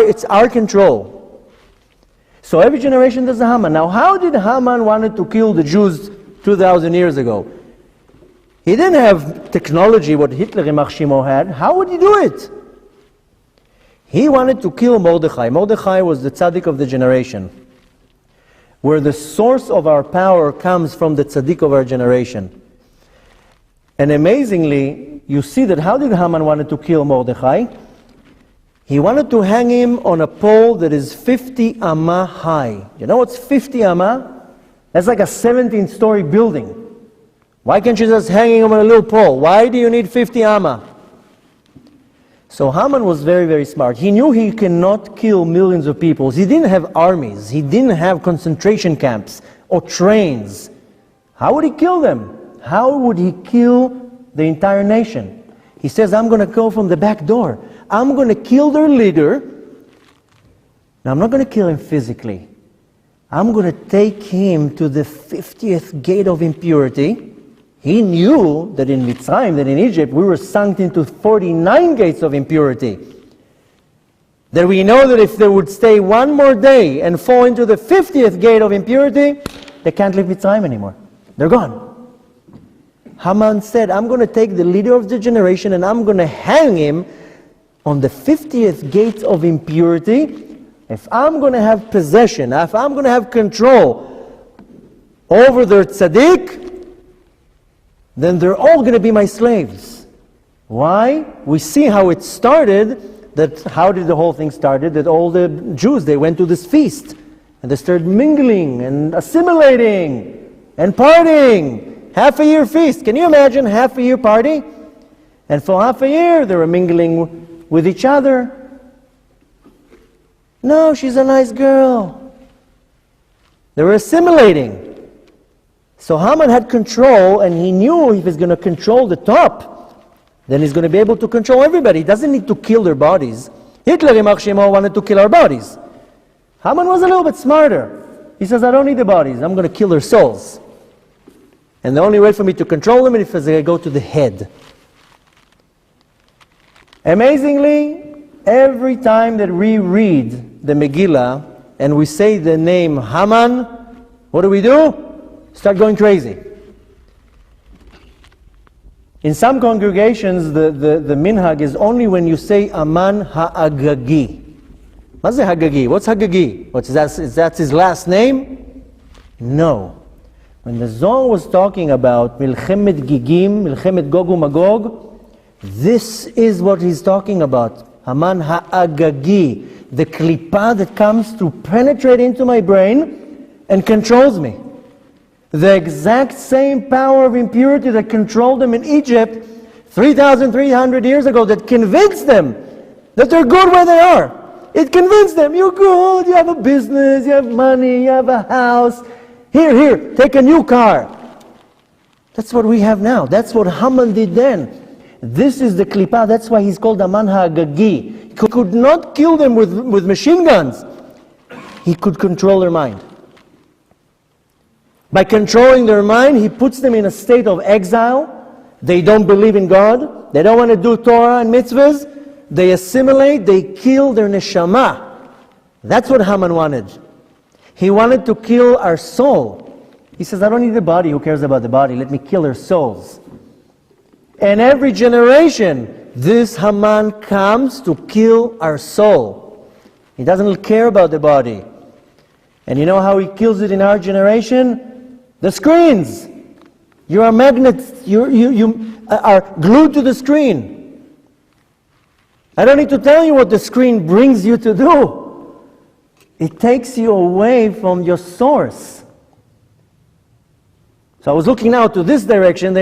It's our control. So every generation does a Haman. Now, how did Haman wanted to kill the Jews 2,000 years ago? He didn't have technology what Hitler and Shimo had. How would he do it? He wanted to kill Mordechai. Mordechai was the tzaddik of the generation, where the source of our power comes from the tzaddik of our generation. And amazingly, you see that how did Haman wanted to kill Mordechai? He wanted to hang him on a pole that is 50 amah high. You know what's 50 amah? That's like a 17-story building. Why can't you just hang him on a little pole? Why do you need 50 amah? So Haman was very, very smart. He knew he cannot kill millions of people. He didn't have armies. He didn't have concentration camps or trains. How would he kill them? How would he kill the entire nation? He says, I'm going to go from the back door. I'm going to kill their leader. Now, I'm not going to kill him physically. I'm going to take him to the 50th gate of impurity. He knew that in Mitzrayim, that in Egypt, we were sunk into 49 gates of impurity. That we know that if they would stay one more day and fall into the 50th gate of impurity, they can't leave Mitzrayim anymore. They're gone. Haman said, I'm going to take the leader of the generation and I'm going to hang him on the 50th gate of impurity. If I'm going to have possession, if I'm going to have control over their tzaddik, then they're all going to be my slaves. Why? We see how it started. How did the whole thing started? That all the Jews, they went to this feast and they started mingling and assimilating and partying. Half a year feast. Can you imagine half a year party? And for half a year they were mingling with each other. No, she's a nice girl. They were assimilating. So Haman had control, and he knew if he's going to control the top, then he's going to be able to control everybody. He doesn't need to kill their bodies. Hitler, Yimach Shemo, wanted to kill our bodies. Haman was a little bit smarter. He says, I don't need the bodies. I'm going to kill their souls. And the only way for me to control them is if I go to the head. Amazingly, every time that we read the Megillah and we say the name Haman, what do? Start going crazy. In some congregations, the minhag is only when you say Aman Ha'agagi. What's the Hagagi? What's Hagagi? Is that his last name? No. When the Zohar was talking about Milchemet Gigim, Milchemet Gog uMagog, this is what he's talking about. Haman Ha'agagi, the klipa that comes to penetrate into my brain and controls me. The exact same power of impurity that controlled them in Egypt 3,300 years ago, that convinced them that they're good where they are. It convinced them, you're good, you have a business, you have money, you have a house. Here, take a new car. That's what we have now. That's what Haman did then. This is the klipa. That's why he's called Haman Ha'agagi. He could not kill them with machine guns. He could control their mind. By controlling their mind, he puts them in a state of exile. They don't believe in God. They don't want to do Torah and mitzvahs. They assimilate. They kill their neshama. That's what Haman wanted. He wanted to kill our soul. He says, I don't need the body. Who cares about the body? Let me kill their souls. And every generation, this Haman comes to kill our soul. He doesn't care about the body. And you know how he kills it in our generation? The screens. You are magnets. You are glued to the screen. I don't need to tell you what the screen brings you to do. It takes you away from your source. So I was looking now to this direction.